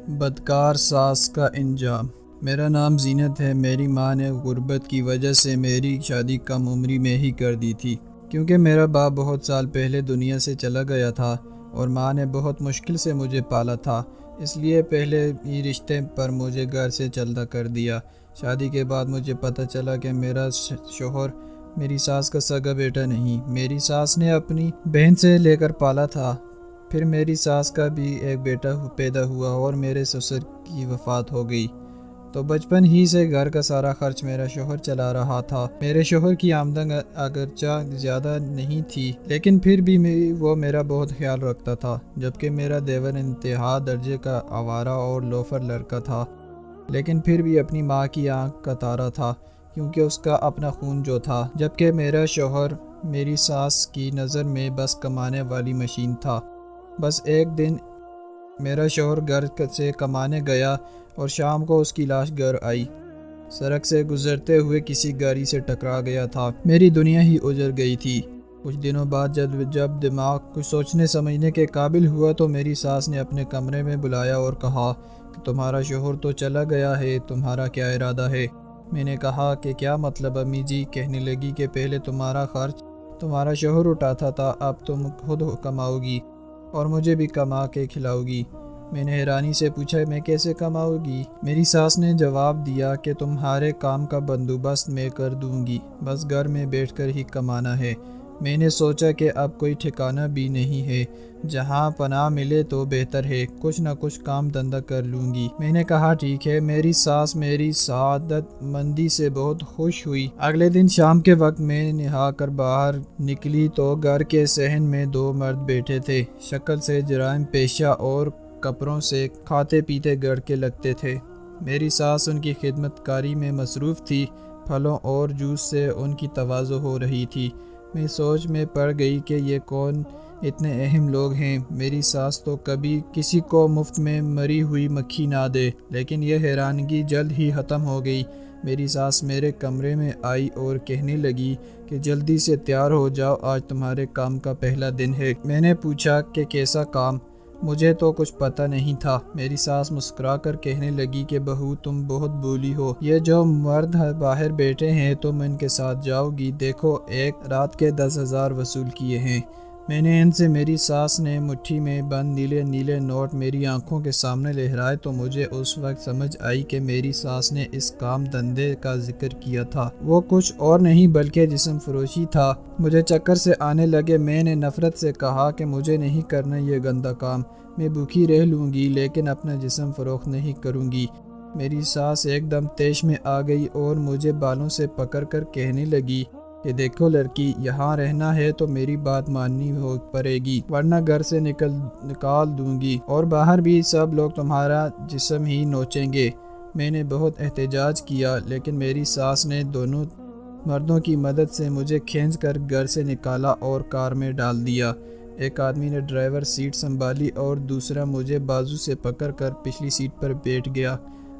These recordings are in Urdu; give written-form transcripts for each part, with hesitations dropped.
بدکار ساس کا انجام۔ میرا نام زینت ہے۔ میری ماں نے غربت کی وجہ سے میری شادی کم عمری میں ہی کر دی تھی، کیونکہ میرا باپ بہت سال پہلے دنیا سے چلا گیا تھا اور ماں نے بہت مشکل سے مجھے پالا تھا، اس لیے پہلے ہی رشتے پر مجھے گھر سے چلتا کر دیا۔ شادی کے بعد مجھے پتہ چلا کہ میرا شوہر میری ساس کا سگا بیٹا نہیں، میری ساس نے اپنی بہن سے لے کر پالا تھا۔ پھر میری ساس کا بھی ایک بیٹا پیدا ہوا اور میرے سسر کی وفات ہو گئی، تو بچپن ہی سے گھر کا سارا خرچ میرا شوہر چلا رہا تھا۔ میرے شوہر کی آمدن اگرچہ زیادہ نہیں تھی، لیکن پھر بھی وہ میرا بہت خیال رکھتا تھا، جبکہ میرا دیور انتہا درجے کا آوارہ اور لوفر لڑکا تھا، لیکن پھر بھی اپنی ماں کی آنکھ کا تارا تھا، کیونکہ اس کا اپنا خون جو تھا، جبکہ میرا شوہر میری ساس کی نظر میں بس کمانے والی مشین تھا۔ بس ایک دن میرا شوہر گھر سے کمانے گیا اور شام کو اس کی لاش گھر آئی۔ سڑک سے گزرتے ہوئے کسی گاڑی سے ٹکرا گیا تھا۔ میری دنیا ہی اجڑ گئی تھی۔ کچھ دنوں بعد جب دماغ کچھ سوچنے سمجھنے کے قابل ہوا تو میری ساس نے اپنے کمرے میں بلایا اور کہا کہ تمہارا شوہر تو چلا گیا ہے، تمہارا کیا ارادہ ہے؟ میں نے کہا کہ کیا مطلب امی جی؟ کہنے لگی کہ پہلے تمہارا خرچ تمہارا شوہر اٹھاتا تھا، اب تم خود کماؤ گی اور مجھے بھی کما کے کھلاؤ گی۔ میں نے حیرانی سے پوچھا میں کیسے کماؤں گی؟ میری ساس نے جواب دیا کہ تمہارے کام کا بندوبست میں کر دوں گی، بس گھر میں بیٹھ کر ہی کمانا ہے۔ میں نے سوچا کہ اب کوئی ٹھکانہ بھی نہیں ہے، جہاں پناہ ملے تو بہتر ہے، کچھ نہ کچھ کام دھندا کر لوں گی۔ میں نے کہا ٹھیک ہے۔ میری ساس میری سعادت مندی سے بہت خوش ہوئی۔ اگلے دن شام کے وقت میں نہا کر باہر نکلی تو گھر کے صحن میں دو مرد بیٹھے تھے، شکل سے جرائم پیشہ اور کپڑوں سے کھاتے پیتے گھر کے لگتے تھے۔ میری ساس ان کی خدمت کاری میں مصروف تھی، پھلوں اور جوس سے ان کی تواضع ہو رہی تھی۔ میں سوچ میں پڑ گئی کہ یہ کون اتنے اہم لوگ ہیں۔ میری ساس تو کبھی کسی کو مفت میں مری ہوئی مکھی نہ دے، لیکن یہ حیرانگی جلد ہی ختم ہو گئی۔ میری ساس میرے کمرے میں آئی اور کہنے لگی کہ جلدی سے تیار ہو جاؤ، آج تمہارے کام کا پہلا دن ہے۔ میں نے پوچھا کہ کیسا کام؟ مجھے تو کچھ پتہ نہیں تھا۔ میری ساس مسکرا کر کہنے لگی کہ بہو تم بہت بولی ہو، یہ جو مرد باہر بیٹھے ہیں تم ان کے ساتھ جاؤ گی، دیکھو ایک رات کے 10,000 وصول کیے ہیں۔ میں نے ان سے میری ساس نے مٹھی میں بند نیلے نیلے نوٹ میری آنکھوں کے سامنے لہرائے تو مجھے اس وقت سمجھ آئی کہ میری ساس نے اس کام دھندے کا ذکر کیا تھا۔ وہ کچھ اور نہیں بلکہ جسم فروشی تھا۔ مجھے چکر سے آنے لگے۔ میں نے نفرت سے کہا کہ مجھے نہیں کرنا یہ گندا کام، میں بھوکی رہ لوں گی لیکن اپنا جسم فروخت نہیں کروں گی۔ میری ساس ایک دم طیش میں آ گئی اور مجھے بالوں سے پکڑ کر کہنے لگی کہ دیکھو لڑکی، یہاں رہنا ہے تو میری بات ماننی پڑے گی، ورنہ گھر سے نکال دوں گی اور باہر بھی سب لوگ تمہارا جسم ہی نوچیں گے۔ میں نے بہت احتجاج کیا، لیکن میری ساس نے دونوں مردوں کی مدد سے مجھے کھینچ کر گھر سے نکالا اور کار میں ڈال دیا۔ ایک آدمی نے ڈرائیور سیٹ سنبھالی اور دوسرا مجھے بازو سے پکڑ کر پچھلی سیٹ پر بیٹھ گیا۔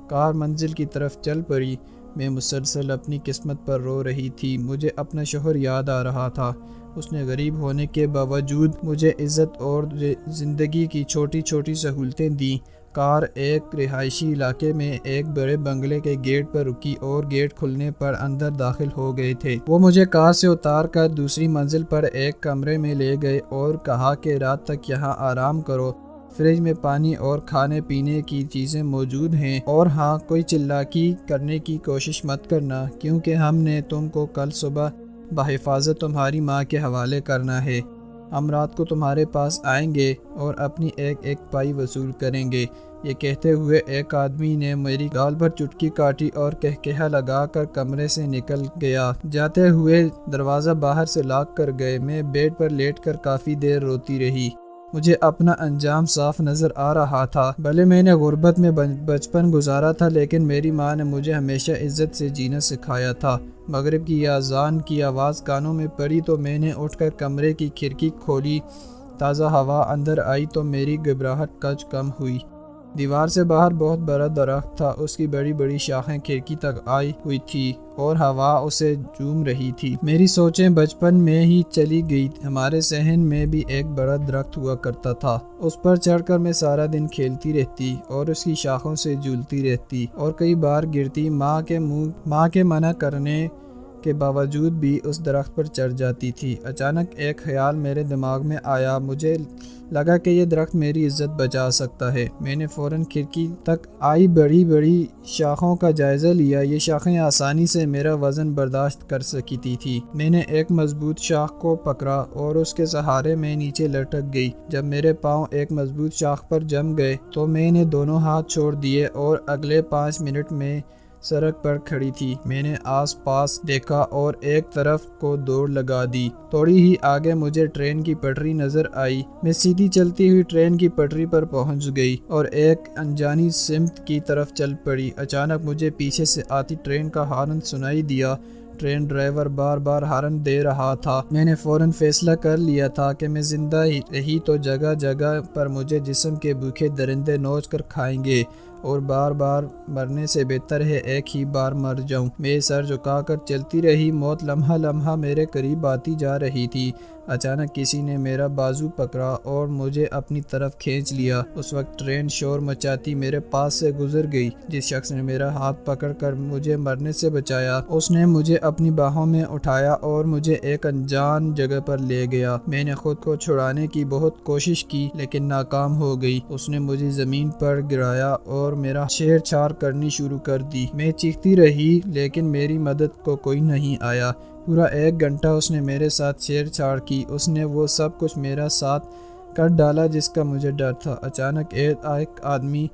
کار منزل کی طرف چل پڑی۔ میں مسلسل اپنی قسمت پر رو رہی تھی۔ مجھے اپنا شوہر یاد آ رہا تھا۔ اس نے غریب ہونے کے باوجود مجھے عزت اور زندگی کی چھوٹی چھوٹی سہولتیں دیں۔ کار ایک رہائشی علاقے میں ایک بڑے بنگلے کے گیٹ پر رکی اور گیٹ کھلنے پر اندر داخل ہو گئے تھے۔ وہ مجھے کار سے اتار کر دوسری منزل پر ایک کمرے میں لے گئے اور کہا کہ رات تک یہاں آرام کرو، فریج میں پانی اور کھانے پینے کی چیزیں موجود ہیں، اور ہاں کوئی چالاکی کرنے کی کوشش مت کرنا، کیونکہ ہم نے تم کو کل صبح بحفاظت تمہاری ماں کے حوالے کرنا ہے۔ ہم رات کو تمہارے پاس آئیں گے اور اپنی ایک ایک پائی وصول کریں گے۔ یہ کہتے ہوئے ایک آدمی نے میری گال پر چٹکی کاٹی اور کہکہا لگا کر کمرے سے نکل گیا۔ جاتے ہوئے دروازہ باہر سے لاک کر گئے۔ میں بیڈ پر لیٹ کر کافی دیر روتی رہی۔ مجھے اپنا انجام صاف نظر آ رہا تھا۔ بھلے میں نے غربت میں بچپن گزارا تھا، لیکن میری ماں نے مجھے ہمیشہ عزت سے جینا سکھایا تھا۔ مغرب کی اذان کی آواز کانوں میں پڑی تو میں نے اٹھ کر کمرے کی کھڑکی کھولی۔ تازہ ہوا اندر آئی تو میری گھبراہٹ کچھ کم ہوئی۔ دیوار سے باہر بہت بڑا درخت تھا، اس کی بڑی بڑی شاخیں کھڑکی تک آئی ہوئی تھی اور ہوا اسے جھوم رہی تھی۔ میری سوچیں بچپن میں ہی چلی گئی۔ ہمارے صحن میں بھی ایک بڑا درخت ہوا کرتا تھا، اس پر چڑھ کر میں سارا دن کھیلتی رہتی اور اس کی شاخوں سے جھولتی رہتی اور کئی بار گرتی۔ ماں کے منع کرنے کے باوجود بھی اس درخت پر چڑھ جاتی تھی۔ اچانک ایک خیال میرے دماغ میں آیا، مجھے لگا کہ یہ درخت میری عزت بچا سکتا ہے۔ میں نے فوراً کھڑکی تک آئی بڑی بڑی شاخوں کا جائزہ لیا۔ یہ شاخیں آسانی سے میرا وزن برداشت کر سکتی تھی۔ میں نے ایک مضبوط شاخ کو پکڑا اور اس کے سہارے میں نیچے لٹک گئی۔ جب میرے پاؤں ایک مضبوط شاخ پر جم گئے تو میں نے دونوں ہاتھ چھوڑ دیے اور اگلے 5 منٹ میں سڑک پر کھڑی تھی۔ میں نے آس پاس دیکھا اور ایک طرف کو دوڑ لگا دی۔ تھوڑی ہی آگے مجھے ٹرین کی پٹری نظر آئی۔ میں سیدھی چلتی ہوئی ٹرین کی پٹری پر پہنچ گئی اور ایک انجانی سمت کی طرف چل پڑی۔ اچانک مجھے پیچھے سے آتی ٹرین کا ہارن سنائی دیا۔ ٹرین ڈرائیور بار بار ہارن دے رہا تھا۔ میں نے فوراً فیصلہ کر لیا تھا کہ میں زندہ رہی تو جگہ جگہ پر مجھے جسم کے بھوکے درندے نوچ کر کھائیں گے اور بار بار مرنے سے بہتر ہے ایک ہی بار مر جاؤں۔ میں سر جھکا کر چلتی رہی۔ موت لمحہ لمحہ میرے قریب آتی جا رہی تھی۔ اچانک کسی نے میرا بازو پکڑا اور مجھے اپنی طرف کھینچ لیا۔ اس وقت ٹرین شور مچاتی میرے پاس سے گزر گئی۔ جس شخص نے میرا ہاتھ پکڑ کر مجھے مرنے سے بچایا، اس نے مجھے اپنی باہوں میں اٹھایا اور مجھے ایک انجان جگہ پر لے گیا۔ میں نے خود کو چھڑانے کی بہت کوشش کی لیکن ناکام ہو گئی۔ اس نے مجھے زمین پر گرایا اور میرا چھیڑ چھاڑ کرنی شروع کر دی۔ میں چیختی رہی لیکن میری مدد کو کوئی نہیں آیا۔ پورا 1 گھنٹہ اس نے میرے ساتھ چھیڑ چھاڑ کی۔ اس نے وہ سب کچھ میرا ساتھ کر ڈالا جس کا مجھے ڈر تھا۔ اچانک ایک آدمی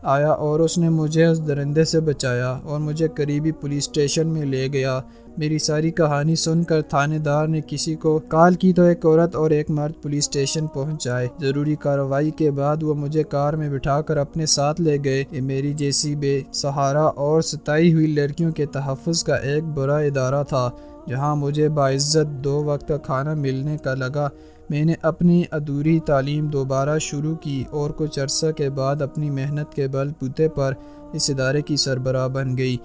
آیا اور اس نے مجھے اس درندے سے بچایا اور مجھے قریبی پولیس اسٹیشن میں لے گیا۔ میری ساری کہانی سن کر تھانے دار نے کسی کو کال کی تو ایک عورت اور ایک مرد پولیس اسٹیشن پہنچ آئے۔ ضروری کارروائی کے بعد وہ مجھے کار میں بٹھا کر اپنے ساتھ لے گئے۔ یہ میری جیسی بے سہارا اور ستائی ہوئی لڑکیوں کے تحفظ کا ایک بڑا ادارہ تھا جہاں مجھے باعزت 2 وقت کا کھانا ملنے کا لگا۔ میں نے اپنی ادھوری تعلیم دوبارہ شروع کی اور کچھ عرصہ کے بعد اپنی محنت کے بل بوتے پر اس ادارے کی سربراہ بن گئی۔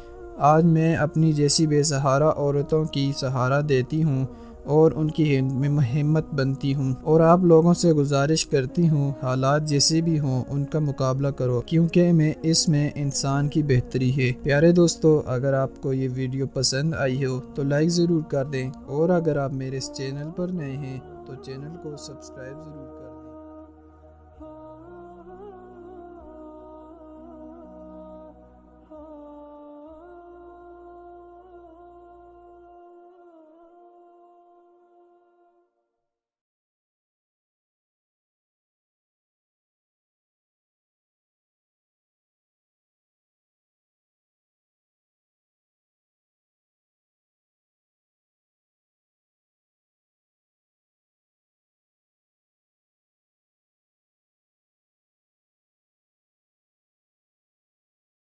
آج میں اپنی جیسی بے سہارا عورتوں کی سہارا دیتی ہوں اور ان کی ہمت بنتی ہوں، اور آپ لوگوں سے گزارش کرتی ہوں حالات جیسے بھی ہوں ان کا مقابلہ کرو، کیونکہ اس میں انسان کی بہتری ہے۔ پیارے دوستو، اگر آپ کو یہ ویڈیو پسند آئی ہو تو لائک ضرور کر دیں، اور اگر آپ میرے اس چینل پر نئے ہیں تو چینل کو سبسکرائب ضرور کریں۔